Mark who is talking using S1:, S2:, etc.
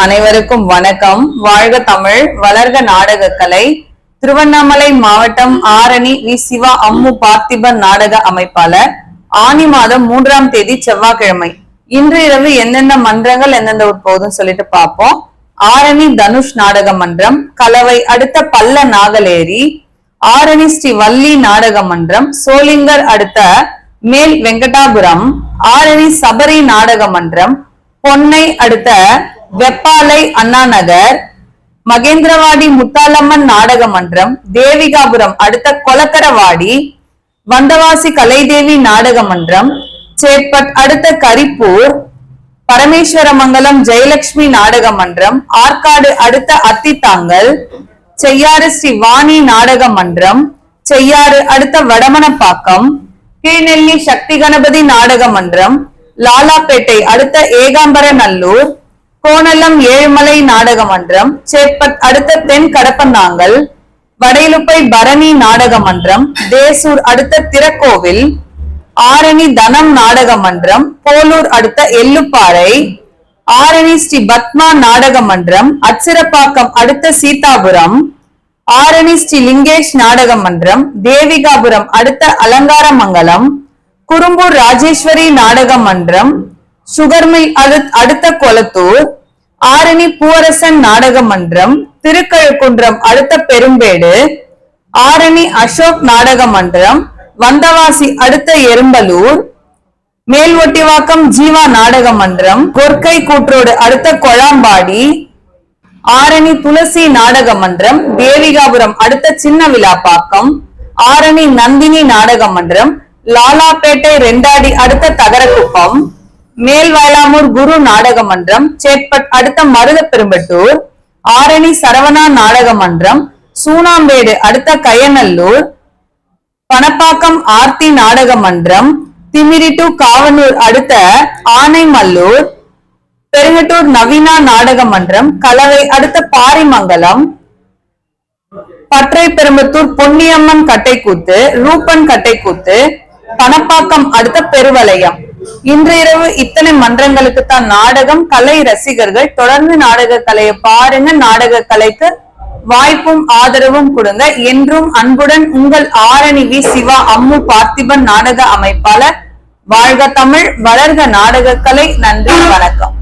S1: அனைவருக்கும் வணக்கம். வாழ்க தமிழ், வளர்க நாடகக்கலை. திருவண்ணாமலை மாவட்டம் ஆரணி வி. சிவா அம்மு பார்த்திபன் நாடக அமைப்பாளர். ஆனி மாதம் 3ஆம் தேதி செவ்வாய்க்கிழமை. இன்று இரவு எந்தெந்த மன்றங்கள் எந்தெந்த போதும் சொல்லிட்டு பார்ப்போம். ஆரணி தனுஷ் நாடக மன்றம், கலவை அடுத்த பல்ல நாகலேரி, ஆரணி ஸ்ரீ வள்ளி நாடக மன்றம், சோளிங்கர் அடுத்த மேல் வெங்கடாபுரம், ஆரணி சபரி நாடக மன்றம், பொன்னை அடுத்த வெப்பாலை அண்ணா நகர், மகேந்திரவாடி முத்தாலம்மன் நாடக மன்றம், தேவிகாபுரம் அடுத்த கொலக்கரவாடி, வந்தவாசி கலைதேவி நாடக மன்றம், சேட்பட் அடுத்த கரிப்பூர், பரமேஸ்வரமங்கலம் ஜெயலட்சுமி நாடக மன்றம், ஆற்காடு அடுத்த அத்தித்தாங்கல், செய்யாறு ஸ்ரீ வாணி நாடக மன்றம், செய்யாறு அடுத்த வடமனப்பாக்கம், கீழ்நெல்லி சக்தி கணபதி நாடக மன்றம், லாலாப்பேட்டை அடுத்த ஏகாம்பர நல்லூர், கோணலம் ஏழுமலை நாடக மன்றம், சேட்பட் அடுத்த தென் கடப்பநாங்கல், வடையிலுப்பை பரணி நாடக மன்றம், தேசூர் அடுத்த திரக்கோவில், ஆரணி தனம் நாடக மன்றம், போலூர் அடுத்த எள்ளுப்பாறை, ஆரணி ஸ்ரீ பத்மா நாடக மன்றம், அச்சிரப்பாக்கம் அடுத்த சீதாபுரம், ஆரணி ஸ்ரீ லிங்கேஷ் நாடக மன்றம், தேவிகாபுரம் அடுத்த அலங்காரமங்கலம், குறும்பூர் ராஜேஸ்வரி நாடக மன்றம், சுகர்மில் அடுத்த கொளத்தூர், ஆரணி பூவரசன் நாடக மன்றம், திருக்கழுக்குன்றம் அடுத்த பெரும்பேடு, ஆரணி அசோக் நாடக மன்றம், வந்தவாசி அடுத்த எறும்பலூர், மேல் ஒட்டிவாக்கம் ஜீவா நாடக மன்றம், கொர்க்கை கூற்றோடு அடுத்த கொழாம்பாடி, ஆரணி துளசி நாடக மன்றம், தேவிகாபுரம் அடுத்த சின்ன விழாப்பாக்கம், ஆரணி நந்தினி நாடக மன்றம், லாலாப்பேட்டை ரெண்டாடி அடுத்த தகரக்குப்பம், மேல் வயலாமூர் குரு நாடக மன்றம், சேட்பட் அடுத்த மருத பெரும்பட்டூர், ஆரணி சரவணா நாடக மன்றம், சூனாம்பேடு அடுத்த கயநல்லூர், பணப்பாக்கம் ஆர்த்தி நாடக மன்றம், திமிரி டு காவனூர் அடுத்த ஆனைமல்லூர், பெருங்கட்டூர் நவீனா நாடக மன்றம், கலவை அடுத்த பாரிமங்கலம், பற்றை பெரும்பத்தூர் பொன்னியம்மன் கட்டைக்கூத்து, ரூபன் கட்டைக்கூத்து, பணப்பாக்கம் அடுத்த பெருவளையம். இன்று இரவு இத்தனை மன்றங்களுக்கு தான் நாடகம். கலை ரசிகர்கள் தொடர்ந்து நாடக கலையை பாருங்க. நாடக கலைக்கு வாய்ப்பும் ஆதரவும் கொடுங்க. என்றும் அன்புடன் உங்கள் ஆரணி வி. சிவா அம்மு பார்த்திபன் நாடக அமைப்பாளர். வாழ்க தமிழ், வளர்க நாடக கலை. நன்றி, வணக்கம்.